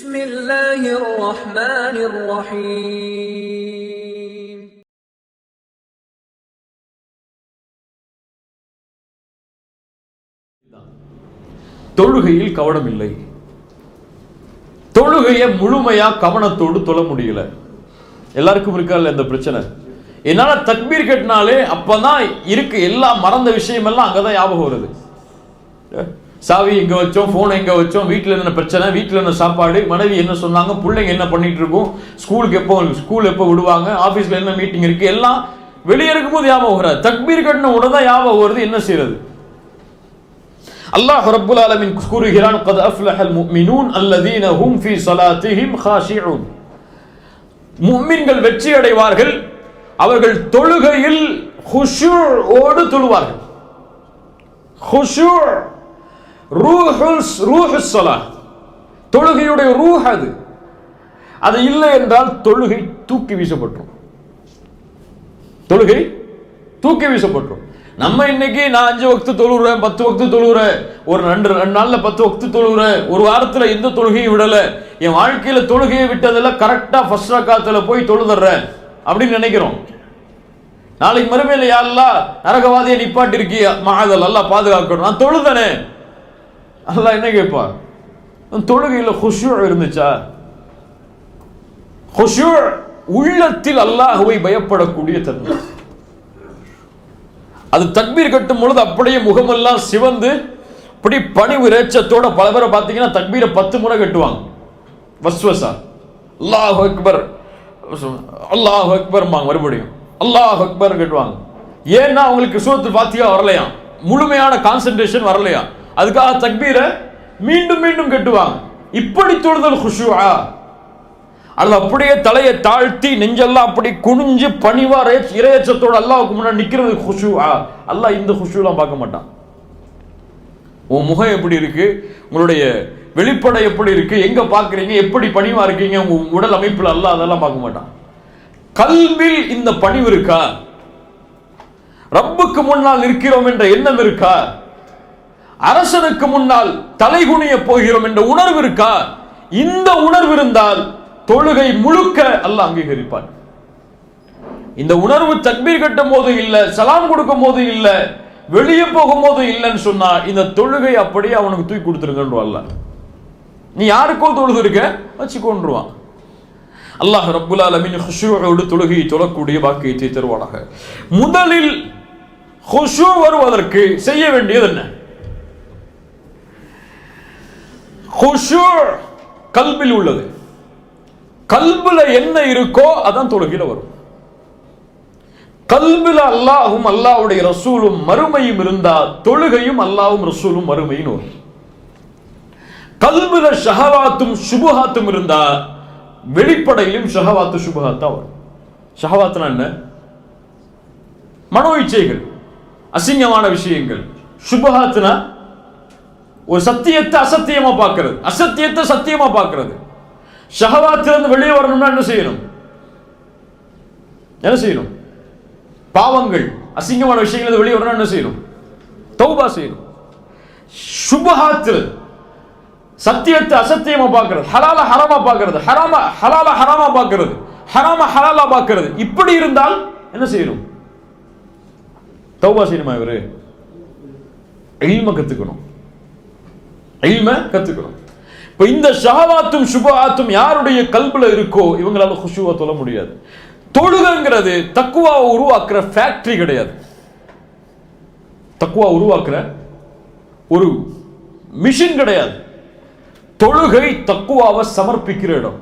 بسم الله الرحمن الرحيم தொழுகையில் கவனம் இல்லை. தொழுகையை முழுமையா கவனத்தோடு தொழ முடியல. எல்லாருக்கும் இருக்கா இந்த பிரச்சனை? என்னால தக்பீர் கட்டினாலே அப்பதான் இருக்கு எல்லா மறந்த விஷயம் எல்லாம் அங்கதான் ஞாபகம் வருது. சாவி எங்க வச்சோம், போன் எங்க வச்சோம், வீட்டுல என்ன பிரச்சனை, வீட்டுல என்ன சாப்பாடு, மனைவி என்ன சொன்னாங்க, பிள்ளைங்க என்ன பண்ணிட்டு இருக்கும், ஸ்கூல் எப்போ விடுவாங்க, ஆபீஸ்ல என்ன மீட்டிங் இருக்கு, எல்லாம் வெளியே இருக்கும்போது ஞாபகம் வராது. தக்பீர் கட்டின உடனே தான் ஞாபகம் வருது. என்ன செய்யறது? அல்லாஹ் ரப்புல் ஆலமீன் கூறுகிறான், قد أفلح المؤمنون الذين هم في صلاتهم خاشعون. முஃமின்கள் வெற்றி அடைவார்கள், அவர்கள் தொழுகையில் குஷூஓடு தொழுவார்கள். குஷூ ரூஹுஸ் ஸலாத், தொழுகையுடைய ரூஹ் அது. அது இல்லை என்றால் தொழுகை தூக்கி வீசப்பட்டுரும். தொழுகை தூக்கி வீசப்பட்டுரும். நம்ம இன்னைக்கு நான் 5 வக்து தொழுகிறேன், 10 வக்து தொழுகிறேன், ஒரு 2 நாள்ல 10 வக்து தொழுகிறேன், ஒரு வாரத்துல எந்த தொழுகையும் விடல, என் வாழ்க்கையில தொழுகையை விட்டதில்ல, கரெக்டா ஃபர்ஸ்ட் ரக்காத்துல போய் தொழுதுறேன் அப்படின்னு நினைக்கிறோம். நாளைக்கு மறுமையில யா அல்லாஹ் நரகவாதியை நிப்பாட்டி இருக்கி மஹதல் அல்லாஹ் பாதுகாக்கணும், நான் தொழுதனே. அல்லாஹ் என்ன கேட்பா? தொழுகையில குஷூ இருந்துச்சா? குஷூ உள்ளத்தில் அல்லாஹ்வை பயப்படக்கூடிய தன்மை. அது தக்பீர் கட்டும் பொழுது அப்படியே முகமெல்லாம் சிவந்து அப்படி பணிவு இறைச்சத்தோட பல பேரை பார்த்தீங்கன்னா தக்பீரை 10 முறை கட்டுவாங்க. வஸ்வசா அல்லாஹ் அக்பர் அல்லாஹ் அக்பர் மறுபடியும் அல்லாஹ் அக்பர் கட்டுவாங்க. ஏன்னா அவங்களுக்கு சூரத்துல் ஃபாத்திஹா வரலையா, முழுமையான கான்சென்ட்ரேஷன் வரலையா, அதுக்காக தக்பீரை மீண்டும் மீண்டும் கட்டுவாங்க. இப்படி தொழுதல் குஷூஆ? அல்ல அப்படியே தலையை தாழ்த்தி நெஞ்செல்லாம் அப்படி குனிஞ்சு பணிவா இறையச்சத்தோட அல்லாஹ்வுக்கு முன்னாடி நிக்கிறது குஷூஆ? அல்லாஹ் இந்த குஷூலாம் பார்க்க மாட்டான். உன் முகம் எப்படி இருக்கு, உங்களுடைய வெளிப்படை எப்படி இருக்கு, எங்க பாக்குறீங்க, எப்படி பணிவா இருக்கீங்க, உங்க உடல் அமைப்புல அல்லாஹ் அதெல்லாம் பார்க்க மாட்டான். கல்வில் இந்த பணிவு இருக்கா? ரப்புக்கு முன்னால் இருக்கிறோம் என்ற எண்ணம் இருக்கா? அரசனுக்கு முன்னால் தலைகுனிய போகிறோம் என்ற உணர்வு இருக்கா? இந்த உணர்வு இருந்தால் தொழுகை முழுக்க அல்லாஹ் அங்கீகரிப்பான். இந்த உணர்வு தக்பீர் கட்டும் போது இல்ல, சலாம் கொடுக்கும் போது இல்ல, வெளியே போகும் போது இல்லைன்னு சொன்னா இந்த தொழுகை அப்படியே அவனுக்கு தூக்கி கொடுத்துருங்கன்றுவான்ல. நீ யாருக்கோ தொழுது இருக்க வச்சுக்கொண்டுருவான். அல்லாஹ் ரப்புல் ஆலமீன் குஷூஓடு தொழுகையை தொழக்கூடிய பாக்கியத்தை தருவானாக. முதலில் குஷூ வருவதற்கு செய்ய வேண்டியது என்ன? குஷூ கல்பில் உள்ளது. கல்புல என்ன இருக்கோ அதான் தொழுகையில வரும். கல்புல அல்லாஹும் அல்லாஹ்வுடைய ரசூலும் மறுமையும் இருந்தா தொழுகையும் அல்லாஹ்வும் ரசூலும் மறுமையும் வரும். கல்புல ஷஹவாத்தும் சுபஹாத்தும் இருந்தா வெளிப்படையிலும் ஷஹவாத்து சுபஹாத்தா வரும். ஷஹவாத்னா என்ன? மனோ இச்சைகள், அசிங்கமான விஷயங்கள். சுபஹாத்னா ஒரு சத்தியத்தை அசத்தியமா பார்க்கிறது, அசத்தியத்தை சத்தியமா பார்க்கிறது. ஷஹவாத்திலிருந்து வெளியே வரணும்னா என்ன செய்யணும்? என்ன செய்யணும்? பாவங்கள், அசிங்கமான விஷயங்கள் வெளியே வரணும் என்ன செய்யணும்? தௌபா செய்யணும். சுபஹாத்தில் சத்தியத்தை அசத்தியமா பார்க்கிறது, ஹலால ஹராமா பார்க்கிறது, ஹலால ஹராமா பார்க்கிறது, ஹராம ஹலாலா பார்க்கிறது. இப்படி இருந்தால் என்ன செய்யணும்? தௌபா செய்யணுமா? இவரு இல்ம கத்துக்கணும், இல்ம கத்துக்கணும். இப்ப இந்த ஷஹவாத்தும் சுபஹாத்தும் யாருடைய கல்புல இருக்கோ இவங்களால குஷூவா தொழ முடியாது. தொழுகைங்கிறது தக்வாவை உருவாக்குற ஃபேக்டரி கிடையாது. தக்வா உருவாக்குற ஒரு மிஷின் கிடையாது. தொழுகை தக்வாவை சமர்ப்பிக்கிற இடம்.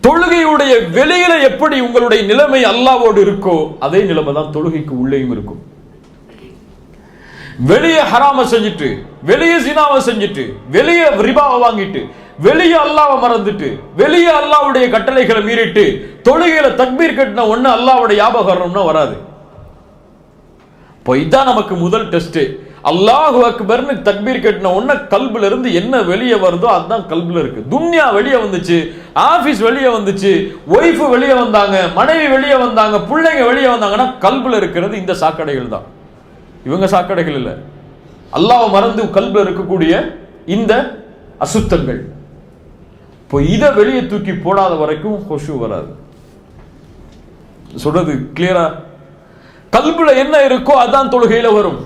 தொழுகையுடைய வெளியில எப்படி உங்களுடைய நிலைமை அல்லாஹ்வோடு இருக்கோ அதே நிலைமை தான் தொழுகைக்கு உள்ளேயும் இருக்கும். வெளியே ஹராம செஞ்சுட்டு, வெளியே சினாவை செஞ்சுட்டு, வெளியே ரிபாவை வாங்கிட்டு, வெளியே அல்லாஹ்வை மறந்துட்டு, வெளியே அல்லாஹ்வுடைய கட்டளைகளை மீறிட்டு தொழுகையில தக்பீர் கட்டின ஒண்ணு அல்லாஹ்வுடைய ஞாபகம்னா வராது. இப்போ இதான் நமக்கு முதல் டெஸ்ட். அல்லாஹு அக்பர்னு தக்பீர் கட்டின ஒண்ணு கல்புல இருந்து என்ன வெளியே வருதோ அதுதான் கல்புல இருக்கு. துன்யா வெளியே வந்துச்சு, ஆபீஸ் வெளியே வந்துச்சு, ஒய்ஃப் வெளியே வந்தாங்க, மனைவி வெளியே வந்தாங்க, பிள்ளைங்க வெளியே வந்தாங்கன்னா கல்புல இருக்கிறது இந்த சாக்கடைகள் தான். இவங்க சாக்கடைகள் இல்லை. அல்லாஹ் மறந்து கல்புல இருக்கக்கூடிய இந்த அசுத்தங்கள். இப்போ இதை வெளியே தூக்கி போடாத வரைக்கும் ஹுஷு வராது. சொல்றது கிளியரா? கல்புல என்ன இருக்கோ அதான் தொழுகையில வரும்.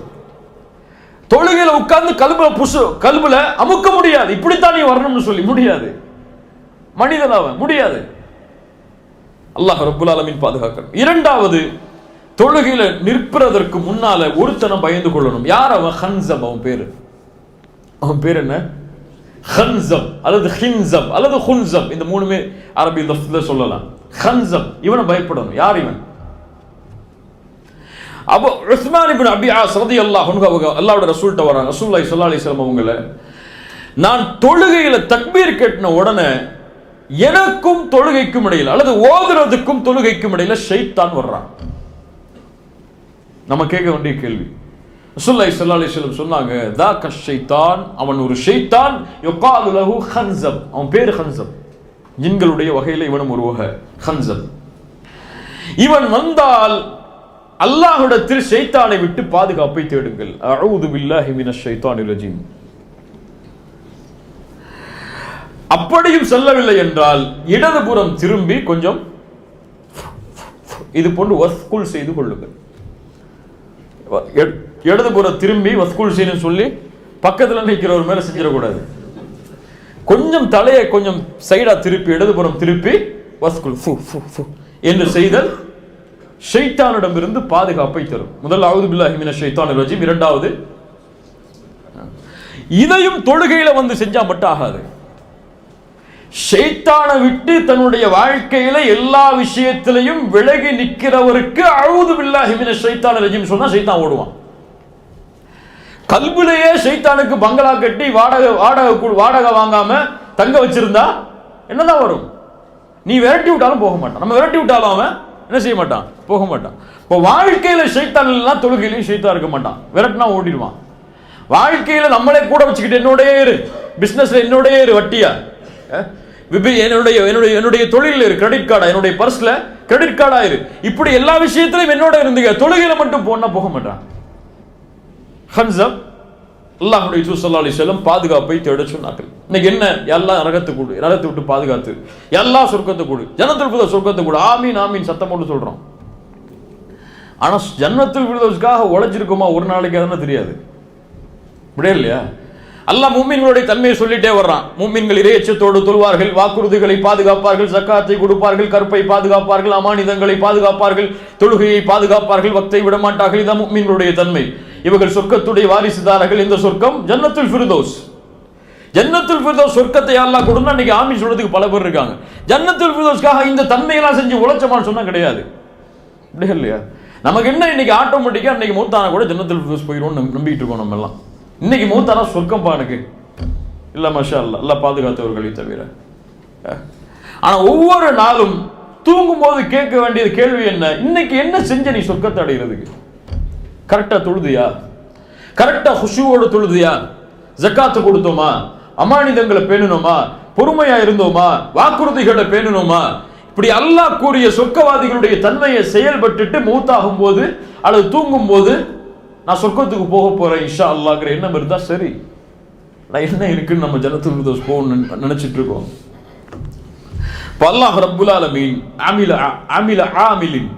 தொழுகையில உட்கார்ந்து கல்புல அமுக்க முடியாது. இப்படித்தான் நீ வரணும்னு சொல்லி முடியாது. மனிதன் அவன் முடியாது. அல்லாஹ் ரப்புல் ஆலமீன் பாதுகாக்கணும். இரண்டாவது, தொழுகையில நிற்பதற்கு முன்னால ஒருத்தனை பயந்து கொள்ளணும். யார் அவன்? ஹன்சம். அவன் பேர் என்ன? ஹன்சம் அல்லது ஹின்சம் அல்லது ஹுன்சம். இந்த மூணுமே அரபி லஃப்ல சொல்லலாம். ஹன்சம், இவனை பயப்படணும். யார் இவன்? அபு உஸ்மான் இப்னு அபி ஆஸ் ரலியல்லாஹு அன்ஹு அவங்க அல்லாஹ்வுடைய ரசூல்ட்ட வராங்க. ரசூலுல்லாஹி ஸல்லல்லாஹு அலைஹி வஸல்லம் அவங்கள, நான் தொழுகையில தக்பீர் கட்டின உடனே எனக்கும் தொழுகைக்கும் இடையில அல்லது ஓதுறதுக்கும் தொழுகைக்கும் இடையில ஷைத்தான் வர்றான். நம்ம கேட்க வேண்டிய கேள்வி. ரசூலுல்லாஹி ஸல்லல்லாஹு அலைஹி வஸல்லம் சொன்னாங்க, தாக்க ஷைத்தான், அவன் ஒரு ஷைத்தான், யுகாலு லஹு ஹன்சம், அவன் பேர் ஹன்சம். ஜின்களுடைய வகையில இவனும் ஒரு வகை ஹன்சம். இவன் வந்தால் அல்லாஹ்விடத்தில் ஷைத்தானை விட்டு பாதுகாப்பை தேடுங்கள். அஊது பில்லாஹி மினஷ் ஷைத்தானிர் ரஜீம். அப்படியும் செல்லவில்லை என்றால் இடதுபுறம் திரும்பி கொஞ்சம் இது போன்று வஸ்குல் செய்து கொள்ளுங்கள். இடதுபுறம் திரும்பி வஸ்குல் செய்யணும்னு சொல்லி பக்கத்தில் நிற்கிறவர் மேல செஞ்சிடக்கூடாது. கொஞ்சம் தலையை கொஞ்சம் சைடா திருப்பி இடதுபுறம் திருப்பி வஸ்குல் என்று செய்தல் ஷைத்தானிடமிருந்து பாதுகாப்பை தரும். முதல் அஊது பில்லாஹி மினஷ் ஷைத்தானிர் ரஜீம். இரண்டாவது, இதையும் தொழுகையில வந்து செஞ்சா மட்டும் ஆகாது. ஷைத்தானை விட்டு தன்னுடைய வாழ்க்கையில எல்லா விஷயத்திலையும் விலகி நிற்கிறவருக்கு அஊது பில்லாஹி மினஷ் ஷைத்தானிர் ரஜீம் சொன்னா ஷைத்தான் ஓடுவான். கல்புலேயே ஷைத்தானுக்கு பங்களா கட்டி வாடகை வாங்காம தங்க வச்சிருந்தா என்னதான் வரும்? நீ விரட்டி விட்டாலும் போக மாட்டான். நம்ம விரட்டி விட்டாலும் அவன் என்ன செய்ய மாட்டான்? போக மாட்டான். இப்போ வாழ்க்கையில ஷைத்தான் இல்லைன்னா தொழுகையிலையும் ஷைத்தான் இருக்க மாட்டான். விரட்டினா ஓடிடுவான். வாழ்க்கையில நம்மளே கூட வச்சுக்கிட்டு என்னோடய இரு, பிசினஸ்ல என்னோடய இரு, வட்டியா என்னுடைய தொழில் இரு, கிரெடிட் கார்டா, என்னுடைய பர்ஸ்ல கிரெடிட் கார்டா இரு, இப்படி எல்லா விஷயத்திலும் என்னோட இருந்துங்க, தொழுகையில மட்டும் போனா போக மாட்டான். ஹன்சம் அல்லாஹ்வுடைய ரசூல் ஸல்லல்லாஹு அலைஹி வஸல்லம் பாதுகாப்பை தேட சொன்னார்கள். இன்னைக்கு என்ன? எல்லாம் நரகத்தை கூடு, நரகத்தை விட்டு பாதுகாத்து, எல்லா சொர்க்கத்தை கூடு, ஜன்னத்துல் ஃபிர்தௌஸ் சொர்க்கத்தை கூடு, ஆமீன் ஆமீன் சத்தம் போட்டு சொல்றோம். ஆனா ஜன்னத்துல் ஃபிர்தௌஸ்க்காக உழைச்சிருக்கோமா ஒரு நாளைக்கு அதெல்லாம் தெரியாது. இப்படியே இல்லையா? அல்லாஹ் முஃமின்களுடைய தன்மையை சொல்லிட்டே வர்றான். முஃமின்கள் இறையச்சத்தோடு தொழுவார்கள், வாக்குறுதிகளை பாதுகாப்பார்கள், ஜக்காத்தை கொடுப்பார்கள், கற்பை பாதுகாப்பார்கள், அமானிதங்களை பாதுகாப்பார்கள், தொழுகையை பாதுகாப்பார்கள், வக்தை விட மாட்டார்கள். இதான் முஃமின்களுடைய தன்மை. இவர்கள் சொர்க்கத்துடைய வாரிசுதாரர்கள். இந்த சொர்க்கம் ஜன்னத்துல் ஃபிர்தௌஸ். ஜன்னத்துல் ஃபிர்தௌஸ் சொர்க்கத்தை அல்லாஹ் கொடுனா இன்னைக்கு ஆமீன் சொல்றதுக்கு பல பேர் இருக்காங்க. ஜன்னத்துல் ஃபிர்தௌஸ்க்காக இந்த தன்மையெல்லாம் செஞ்சு உழைச்சமான்னு சொன்னா கிடையாது. அப்படியே இல்லையா? நமக்கு என்ன இன்னைக்கு ஆட்டோமேட்டிக்கா இன்னைக்கு மூத்தானா கூட ஜன்னத்துல் ஃபிர்தௌஸ் போயிடும் நம்பிட்டு இருக்கோம் நம்ம எல்லாம். இன்னைக்கு மூத்தானா சொர்க்கம் பானுக்கு இல்ல, மாஷா அல்லாஹ், அல்லாஹ் பாதுகாத்தவர்களை தவிர. ஆனா ஒவ்வொரு நாளும் தூங்கும் போது கேட்க வேண்டியது கேள்வி என்ன? இன்னைக்கு என்ன செஞ்ச நீ சொர்க்கத்தை அடைகிறதுக்கு? கரெக்டா தொழுதியா? கரெக்டா ஹுஷூவோடு தொழுதியா? ஜக்காத்து கொடுத்தோமா? அமானிதங்களை பேணணுமா? பொறுமையா இருந்தோமா? வாக்குறுதிகளை பேணணுமா? இப்படி அல்லாஹ் கூறிய சொர்க்கவாதிகளுடைய தன்மையை செயல்பட்டுட்டு மௌத்தாகும் போது அல்லது தூங்கும் போது நான் சொர்க்கத்துக்கு போக போறேன் இன்ஷா அல்லாஹ்ங்கிற எண்ணம் இருந்தா சரி. நான் என்ன இருக்குன்னு நம்ம ஜன்னத்துல் ஃபிர்தௌஸ் போகணும்னு நினைச்சிட்டு இருக்கோம். அல்லாஹ் ரப்புல் ஆலமீன் ஆமிலின்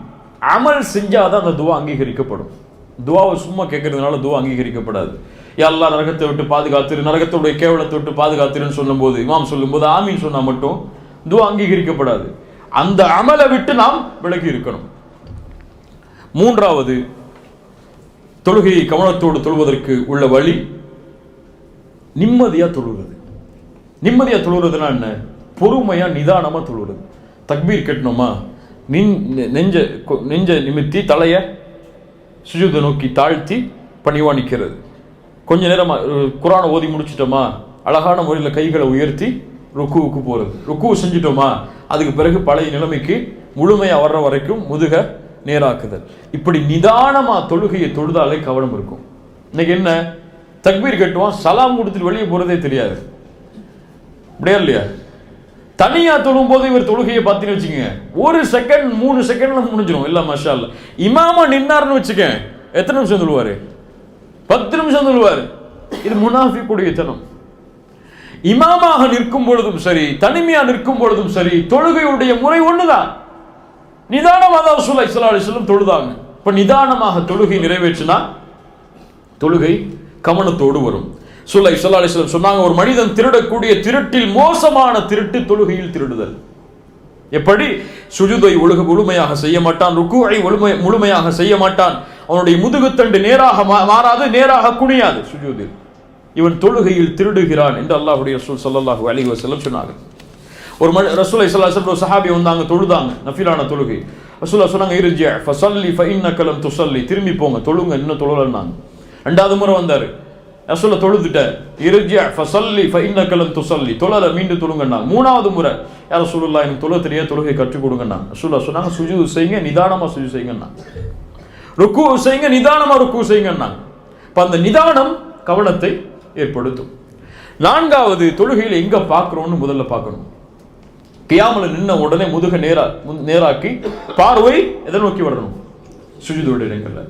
அமல் செஞ்சாதான் அந்த துவா அங்கீகரிக்கப்படும். துவாவை சும்மா கேட்கறதுனால துவா அங்கீகரிக்கப்படாது. யா அல்லாஹ் நரகத்தை விட்டு பாதுகாத்திரு, நரகத்துடைய கேவலத்தை விட்டு பாதுகாத்திருன்னு சொல்லும்போது, இமாம் சொல்லும்போது ஆமீன் சொன்னா மட்டும் துவா அங்கீகரிக்கப்படாது. அந்த அமலை விட்டு நாம் விலகி இருக்கணும். மூன்றாவது, தொழுகையை கவனத்தோடு தொழுவதற்கு உள்ள வழி நிம்மதியா தொழுகிறது. நிம்மதியா தொழுகிறதுனா என்ன? பொறுமையா நிதானமா தொழுகிறது. தக்பீர் கட்டணுமா, நெஞ்ச நிமித்தி தலைய சுஜூதை நோக்கி தாழ்த்தி பணிவா நிற்கிறது. கொஞ்ச நேரமா குர்ஆனை ஓதி முடிச்சிட்டோமா, அழகான முறையில் கைகளை உயர்த்தி ருக்குவுக்கு போறது. ருக்கு செஞ்சிட்டோமா, அதுக்கு பிறகு பழைய நிலைமைக்கு முழுமையா வர்ற வரைக்கும் முதுக நேராக்குதல். இப்படி நிதானமா தொழுகையை தொழுதாலே கவனம் இருக்கும். இன்னைக்கு என்ன? தக்பீர் கட்டுவான், சலாம் கொடுத்துட்டு வெளியே போறதே தெரியாது. அப்படியா இல்லையா? தனியா தொழும் போது இவர் தொழுகையை பார்த்தீங்கன்னு வச்சுக்கோங்க, 1 செகண்ட் 3 செகண்ட்ல முடிஞ்சிடும். இல்ல மாஷா அல்லாஹ். இமாமா நின்னார்னு வச்சுக்க, எத்தனை நிமிஷம் சொல்லுவாரு? 10 நிமிஷம் சொல்லுவாரு. இது முனாஃபிக்குடைய தனம். இமாமாக நிற்கும் பொழுதும் சரி, தனிமையா நிற்கும் பொழுதும் சரி, தொழுகையுடைய முறை ஒண்ணுதான். நிதானமாக தான் ரசூலுல்லாஹி ஸல்லல்லாஹு அலைஹி வஸல்லம் தொழுதாங்க. இப்ப நிதானமாக தொழுகை நிறைவேற்றினா தொழுகை கவனத்தோடு வரும். ரசூலுல்லாஹி ஸல்லல்லாஹு அலைஹி வஸல்லம் சொன்னாங்க, ஒரு மனிதன் திருடக்கூடிய திருட்டில் மோசமான திருட்டு தொழுகையில் திருடுதல். எப்படி? சுஜூதை முழுமையாக செய்ய மாட்டான், ருக்குஐ முழுமையாக செய்ய மாட்டான், அவனுடைய முதுகுத்தண்டு நேராக மாறாது, நேராக குனியாது சுஜூதில். இவன் தொழுகையில் திருடுகிறான் என்று அல்லாஹ்வுடைய ரசூல் ஸல்லல்லாஹு அலைஹி வஸல்லம் சொன்னார்கள். ஒரு ரசூலுல்லாஹி ஸல்லல்லாஹு அலைஹி வஸல்லம் சஹாபி வந்தாங்க, தொழுதாங்க, நஃபிலான தொழுகை. ரசூலுல்லாஹ் சொன்னாங்க, இர்ஜி ஃபஸல்லி ஃபஇன்னக லம் துஸல்லி, திரும்பி போங்க, தொழுங்க, இன்னும் தொழலன்னாங்க. ரெண்டாவது முறை வந்தாரு, ரசூலுல்லாஹ் தொழுதுட்ட, இர்ஜி ஃபஸல்லி ஃபஇன்னக லம் துஸல்லி, தொழல, மீண்டும் தொழுங்கன்னாங்க. மூணாவது முறை, யா ரசூலுல்லாஹ் எனக்கு தொழ தெரியாது, தொழுகை கற்றுக் கொடுங்கன்னாங்க. ரசூலுல்லாஹ் சொன்னாங்க, சுஜூத் செய்யுங்க, நிதானமா சுஜூத் செய்யுங்கன்னாங்க. ருக்கு செய்யுங்க, நிதானமா ருக்கு செய்யுங்கன்னாங்க. இப்ப அந்த நிதானம் கவனத்தை ஏற்படுத்தும். நான்காவது, தொழுகையில் எங்க பார்க்கிறோம்னு முதல்ல பார்க்கணும். கியாமல நின்ன உடனே முதுக நேராக்கி பார்வை எதை நோக்கி வரணும்? சுஜூதுடைய இடங்கள்ல.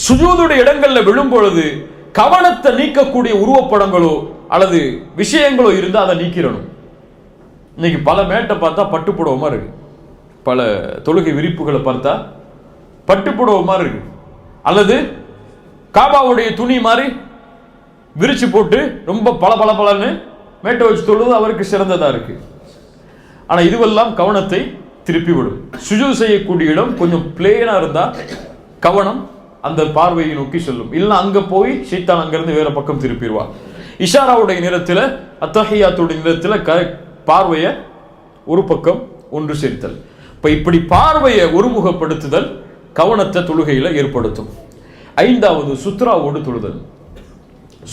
சுஜூதுடைய இடங்கள்ல விழும் பொழுது கவனத்தை நீக்கக்கூடிய உருவப்படங்களோ அல்லது விஷயங்களோ இருந்தா அதை நீக்கிறணும். இன்னைக்கு பல மேட்டை பார்த்தா பட்டுப்புடவை மாதிரி இருக்கு, பல தொழுகை விரிப்புகளை பார்த்தா பட்டுப்புடவை மாதிரி இருக்கு, அல்லது காபாவுடைய துணி மாதிரி விரிச்சு போட்டு ரொம்ப பளபளன்னு மேட்டை வச்சு தொழுது அவருக்கு சிறந்ததா இருக்கு. ஆனா இதுவெல்லாம் கவனத்தை திருப்பி விடும். சுஜூத் செய்யக்கூடிய இடம் கொஞ்சம் பிளேனா இருந்தா கவனம் அந்த பார்வையை நோக்கி செல்லும். இல்லைன்னா அங்க போய் ஷைத்தான் அங்கிருந்து வேற பக்கம் திருப்பிடுவா. இஷாராவுடைய நேரத்தில், அத்தஹியாத்துடைய நேரத்தில் பார்வையை ஒரு பக்கம் ஒன்று சேர்த்தல். இப்ப இப்படி பார்வையை ஒருமுகப்படுத்துதல் கவனத்தை தொழுகையில ஏற்படுத்தும். ஐந்தாவது, சுத்ராவோடு தொழுதல்.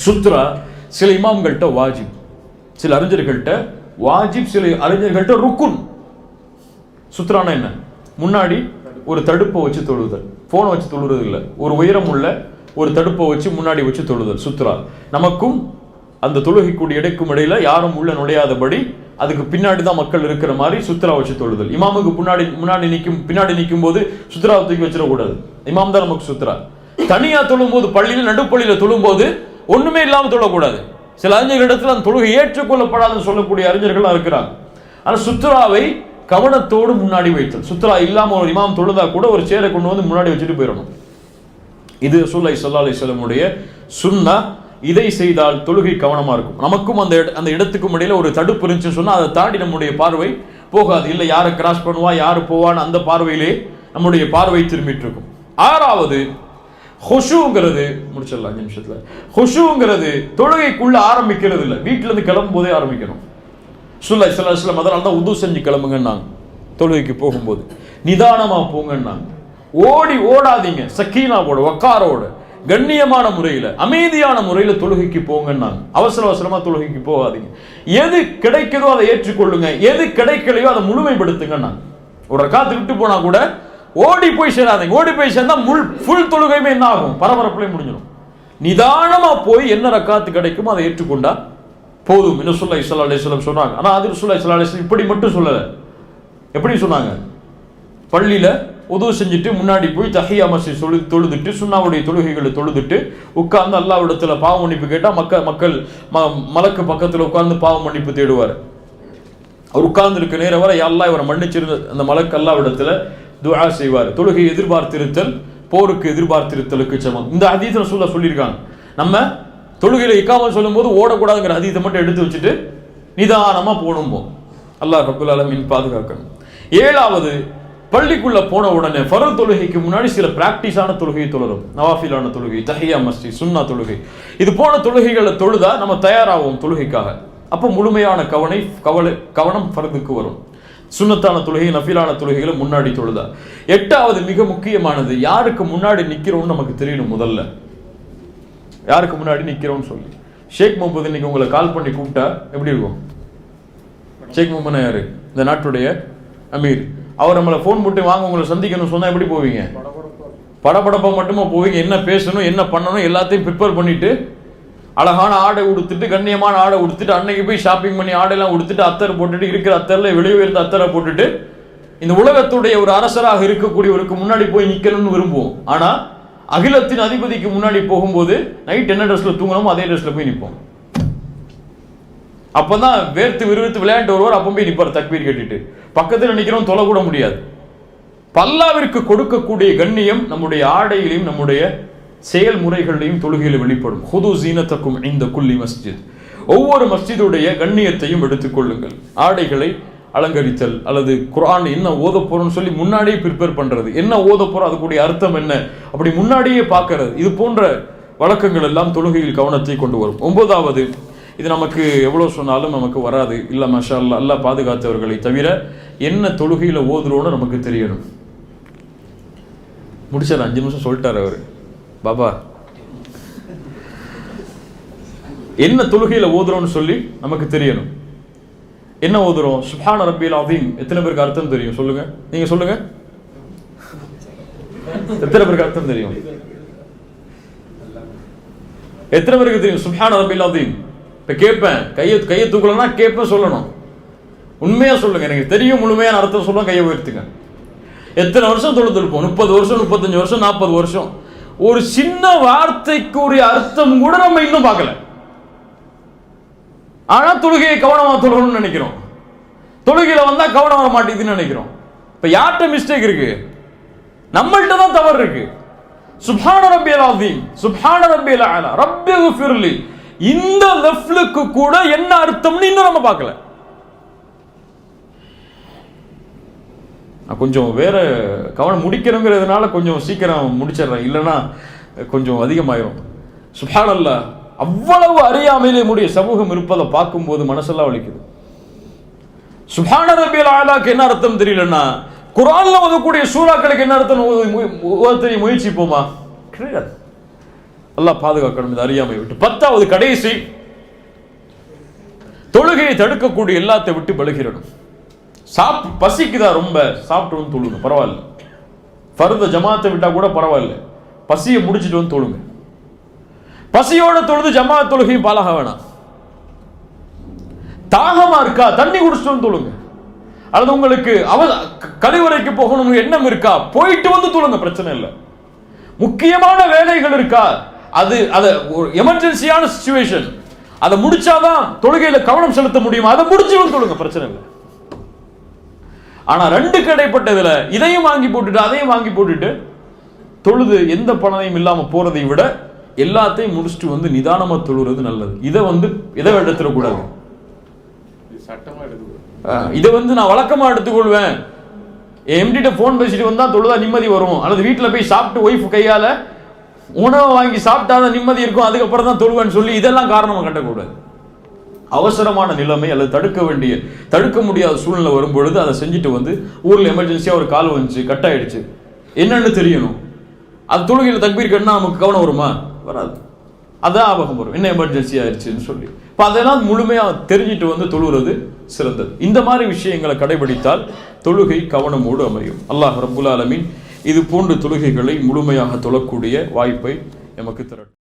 சுத்ரா சில இமாம்கள்ட்ட வாஜிப், சில அறிஞர்கள்ட்ட வாஜிப், சில அறிஞர்கள்ட்ட ருக்குன். சுத்ரானா என்ன? முன்னாடி ஒரு தடுப்பை வச்சு தொழுதல், போனை வச்சு தொழுறது இல்லை, ஒரு உயரம் உள்ள ஒரு தடுப்பை வச்சு முன்னாடி வச்சு தொழுதல் சுத்ரா. நமக்கும் அந்த தொழுகைக்கூடிய இடைக்கும் இடையில யாரும் உள்ள நுழையாதபடி அதுக்கு பின்னாடி தான் மக்கள் இருக்கிற மாதிரி சுத்ரா வச்சு தொழுதல். இமாமுக்கு பின்னாடி நிற்கும் போது சுத்ராவை தூக்கி வச்சிடக்கூடாது, இமாம் தான் நமக்கு சுத்ரா. தனியா தொழும் போது, பள்ளியில நடுப்பள்ளியில தொழும் போது ஒண்ணுமே இல்லாம தொழக்கூடாது. சில அறிஞர்களிடத்தில் அந்த தொழுகை ஏற்றுக்கொள்ளப்படாதுன்னு சொல்லக்கூடிய அறிஞர்கள் இருக்கிறாங்க. ஆனா சுத்ராவை கவனத்தோடு முன்னாடி வைத்தல். சுத்ரா இல்லாம ஒரு இமாம் தொழுதா கூட ஒரு சேரை கொண்டு வந்து முன்னாடி வச்சுட்டு போயிடணும். இது ரசூலுல்லாஹி ஸல்லல்லாஹு அலைஹி வஸல்லமுடைய சுன்னா. இதை செய்தால் தொழுகை கவனமா இருக்கும். நமக்கும் அந்த இடத்துக்கும் இடையில ஒரு தடுப்பு இருந்துச்சுன்னு சொன்னா அதை தாண்டி நம்முடைய பார்வை போகாது. இல்லை யாரை கிராஸ் பண்ணுவா, யாரு போவான்னு அந்த பார்வையிலே நம்முடைய பார்வை திரும்பிட்டு இருக்கும். ஆறாவது, ஹுஷூங்கிறது, முடிச்சிடலாம் 5 நிமிஷத்துல. ஹுஷூங்கிறது தொழுகைக்குள்ள ஆரம்பிக்கிறது இல்லை, வீட்டுல இருந்து கிளம்பும் போதே ஆரம்பிக்கணும். ரசூலுல்லாஹி ஸல்லல்லாஹு அலைஹி வஸல்லம் அதனால தான் உது செஞ்சு கிளம்புங்கன்னாங்க. தொழுகைக்கு போகும்போது நிதானமா போங்கன்னாங்க. ஓடாதீங்க, சக்கீனாவோட வக்காரோட கண்ணியமான முறையில அமைதியான முறையில தொழுகைக்கு போங்கன்னாங்க. அவசரமா தொழுகைக்கு போகாதீங்க. எது கிடைக்குதோ அதை ஏற்றுக்கொள்ளுங்க, எது கிடைக்கலையோ அதை முழுமைப்படுத்துங்கன்னாங்க. ஒரு ரக்காத் விட்டு போனா கூட ஓடி போய் சேராதீங்க. ஓடி போய் சேர்ந்தா ஃபுல் தொழுகையுமே என்ன ஆகும்? பரபரப்புலேயே முடிஞ்சிடும். நிதானமா போய் என்ன ரக்காத்து கிடைக்குமோ அதை ஏற்றுக்கொண்டா போதும். ரசூலுல்லாஹி ஸல்லல்லாஹு அலைஹி வஸல்லம் சொன்னாங்க. ஆனா அது ரசூலுல்லாஹி ஸல்லல்லாஹு அலைஹி வஸல்லம் இப்படி மட்டும் சொல்லல. எப்படி சொன்னாங்க? பள்ளியில உது செஞ்சுட்டு முன்னாடி போய் தஹியா மஸ்ஜித் தொழுதுட்டு சுன்னாவுடைய தொழுகைகளை தொழுதுட்டு உட்கார்ந்து அல்லாஹ்விடத்துல பாவ மன்னிப்பு கேட்டா மக்கள் மலக்கு பக்கத்துல உட்கார்ந்து பாவ மன்னிப்பு தேடுவார். அவர் உட்கார்ந்து இருக்க நேரம் வரை அல்லாஹ் இவரை மன்னிச்சிருந்த அந்த மலக்கு அல்லாஹ்விடத்துல துஆ செய்வார். தொழுகை எதிர்பார்த்திருத்தல் போருக்கு எதிர்பார்த்திருத்தலுக்கு சமம். இந்த ஹதீஸ் ரசூலுல்லாஹ் சொல்லியிருக்காங்க. நம்ம தொழுகையில இக்காமத் சொல்லும் போது ஓடக்கூடாதுங்கிற ஹதீஸை மட்டும் எடுத்து வச்சுட்டு நிதானமா போகணும். அல்லாஹ் ரப்பல் ஆலமீன் பாதுகாக்கணும். ஏழாவது, பள்ளிக்குள்ள போன உடனே ஃபர்து தொழுகைக்கு முன்னாடி சில பிராக்டிஸான தொழுகையை தொழரும். நவாஃபிலான தொழுகை, தஹியா மஸ்ஜித், சுன்னா தொழுகை, இது போன தொழுகைகளை தொழுதா நம்ம தயாராகும் தொழுகைக்காக. அப்போ முழுமையான கவனம் ஃபர்துக்கு வரும். சுன்னத்தான தொழுகை, நஃபிலான தொழுகைகளை முன்னாடி தொழுதா. எட்டாவது, மிக முக்கியமானது, யாருக்கு முன்னாடி நிக்கிறோம்னு நமக்கு தெரியணும். முதல்ல யாருக்கு முன்னாடி நிக்கிறோம்னு சொல்லி. ஷேக் முகமது இன்னைக்கு உங்களை கால் பண்ணி கூப்பிட்டா எப்படி இருக்கும்? ஷேக் முகமது யாரு? இந்த நாட்டுடைய அமீர். அவர் நம்மளை ஃபோன் போட்டு வாங்க உங்களை சந்திக்கணும்னு சொன்னா எப்படி போவீங்க? படபடப்பா மட்டுமா போவீங்க? என்ன பேசணும், என்ன பண்ணணும் எல்லாத்தையும் ப்ரிப்பேர் பண்ணிட்டு அழகான ஆடை உடுத்துட்டு, கண்ணியமான ஆடை உடுத்துட்டு, அன்னைக்கு போய் ஷாப்பிங் பண்ணி ஆடையெல்லாம் உடுத்துட்டு, அத்தர் போட்டுட்டு, இருக்கிற அத்தரில் வெளியே உயர்ந்த அத்தரை போட்டுட்டு இந்த உலகத்துடைய ஒரு அரசராக இருக்கக்கூடியவருக்கு முன்னாடி போய் நிக்கணும்னு விரும்புவோம். ஆனா அகிலத்தின் அதிபதிக்கு முன்னாடி போகும்போது நைட் என்ன ட்ரெஸ்ல தூங்கணுமோ அதே ட்ரெஸ்ல போய் நிற்போம். அப்பதான் வேர்த்து விறுவிறுத்து விளையாண்டு வருவார், அப்போ போய் நிற்பார் தக்பீர் கட்டிட்டு. பக்கத்தில் நிற்கிறோம், தொலை கூட முடியாது. அல்லாஹ்விற்கு கொடுக்கக்கூடிய கண்ணியம் நம்முடைய ஆடையிலையும் நம்முடைய செயல்முறைகளிலையும் தொழுகையில் வெளிப்படும். ஹுது ஸீனத்தக்கும் இன்த குல்லி மஸ்ஜித். ஒவ்வொரு மஸ்ஜிதுடைய கண்ணியத்தையும் எடுத்துக்கொள்ளுங்கள். ஆடைகளை அலங்கரித்தல் அல்லது குர்ஆன் என்ன ஓத போறோம்னு சொல்லி முன்னாடியே ப்ரிப்பேர் பண்றது, என்ன ஓத போறோம் அதுக்குடைய அர்த்தம் என்ன அப்படி முன்னாடியே பார்க்கறது, இது போன்ற வழக்கங்கள் எல்லாம் தொழுகையில் கவனத்தை கொண்டு வரும். 9வது, இது நமக்கு எவ்வளவு சொன்னாலும் நமக்கு வராது, இல்ல மாஷா அல்லாஹ், அல்லாஹ் பாதுகாத்தவர்களை தவிர, என்ன தொழுகையில ஓதுறோன்னு நமக்கு தெரியணும். முடிச்சார், 5 நிமிஷம் சொல்லிட்டார் அவரு. பாபா என்ன தொழுகையில ஓதுறோம்னு சொல்லி நமக்கு தெரியணும். என்ன ஓதுறோம்? சுப்ஹான ரப்பியல் அஸீம். எத்தனை பேருக்கு அர்த்தம் தெரியும் சொல்லுங்க, நீங்க சொல்லுங்க. எத்தனை பேருக்கு அர்த்தம் தெரியும்? எத்தனை பேருக்கு தெரியும் சுப்ஹான ரப்பியல் அஸீம்? இப்ப கேட்பேன், கையை தூக்கலன்னா கேட்பேன், சொல்லணும். உண்மையா சொல்லுங்க, எனக்கு தெரியும், முழுமையான அர்த்தம் சொல்லுங்க, கையை உயர்த்துங்க. எத்தனை வருஷம் தொழுதுருப்போம்? 30 வருஷம், 35 வருஷம், 40 வருஷம். ஒரு சின்ன வார்த்தைக்குரிய அர்த்தம் கூட நம்ம இன்னும் பார்க்கல. ஆனா தொழுகையை கவனமா தொழணும்னு நினைக்கிறோம். தொழுகையில வந்தா கவனம் வர மாட்டேங்குதுன்னு நினைக்கிறோம். இப்ப யார்கிட்ட மிஸ்டேக் இருக்கு? நம்மள்ட்ட தான் தவறு இருக்கு. சுப்ஹான ரப்பியல் அஸீம், சுப்ஹான ரப்பியல் அலா, ரப்பிக்ஃபிர்லி, இந்த லஃப்லுக்கு கூட என்ன அர்த்தம்னு இன்னும் நம்ம பார்க்கல. கொஞ்சம் வேற கவனம் முடிக்கணுங்கிறதுனால கொஞ்சம் சீக்கிரம் முடிச்சிடறேன், இல்லைன்னா கொஞ்சம் அதிகமாயிரும். சுப்ஹானல்லாஹ், அவ்வளவு அறியாமையிலே முடிய சமூகம் இருப்பதை பார்க்கும்போது மனசெல்லாம் வலிக்குது. சுப்ஹான ரப்பியல் அலாக்கு என்ன அர்த்தம் தெரியலன்னா, குர்ஆன்ல ஓதக்கூடிய சூறாக்களுக்கு என்ன அர்த்தம் ஓத முயற்சிப்போமா? கிடையாது. அல்லாஹ் பாதுகாக்கணும் இந்த அறியாமை விட்டு. 10வது கடைசி, தொழுகையை தடுக்கக்கூடிய எல்லாத்தை விட்டு விலகிடணும். பசிக்குதா, ரொம்ப சாப்பிட்டு வந்து தொழுங்க, பரவாயில்ல. ஃபர்த ஜமாத்தை விட்டா கூட பரவாயில்ல, பசியை முடிச்சுட்டு வந்து தொழுங்க. பசியோட தொழுது ஜமாத் தொழுகையும் பாலாக வேணாம். தாகமா இருக்கா, தண்ணி குடிச்சிட்டு வந்து தொழுங்க. அல்லது உங்களுக்கு கழிவறைக்கு போகணும் எண்ணம் இருக்கா, போயிட்டு வந்து தொழுங்க, பிரச்சனை இல்லை. முக்கியமான வேலைகள் இருக்கா, அது எமர்ஜென்சியான சிச்சுவேஷன், அதை முடிச்சாதான் தொழுகையில கவனம் செலுத்த முடியும், அதை முடிச்சு வந்து தொழுங்க, பிரச்சனை இல்லை. ஆனா 2க்கு இடைப்பட்டதுல இதையும் வாங்கி போட்டுட்டு அதையும் வாங்கி போட்டுட்டு தொழுது எந்த பணத்தையும் இல்லாம போறதை விட எல்லாத்தையும் முடிச்சுட்டு வந்து நிதானமா தொழுறது நல்லது. இதை எடுத்துடக்கூடாது. இதை நான் வழக்கமா எடுத்துக்கொள்வேன். எம்டிட்ட போன் பேசிட்டு வந்தா தொழுதா நிம்மதி வரும், அல்லது வீட்டுல போய் சாப்பிட்டு ஒய்ஃப் கையால உணவை வாங்கி சாப்பிட்டாதான் நிம்மதி இருக்கும், அதுக்கப்புறம் தான் தொழுவேன்னு சொல்லி இதெல்லாம் காரணமா கட்டக்கூடாது. அவசரமான நிலைமை அல்லது தடுக்க முடியாத சூழ்நிலை வரும்பொழுது அதை செஞ்சுட்டு வந்து ஊர்ல எமர்ஜென்சியா ஒரு கால் வந்துச்சு, கட் ஆயிடுச்சு, என்னன்னு தெரியணும். அது தொழுகையில் தக்பீர் கட்டினா நமக்கு கவனம் வருமா? வராது. அதான் ஆபகம் வரும், என்ன எமர்ஜென்சி ஆயிடுச்சுன்னு சொல்லி. இப்போ அதெல்லாம் முழுமையா தெரிஞ்சிட்டு வந்து தொழுகிறது சிறந்தது. இந்த மாதிரி விஷயங்களை கடைபிடித்தால் தொழுகை கவனமோடு அமையும். அல்லாஹ் ரப்புல் ஆலமீன் இது போன்ற தொழுகைகளை முழுமையாக தொழக்கூடிய வாய்ப்பை எமக்கு தரட்டும்.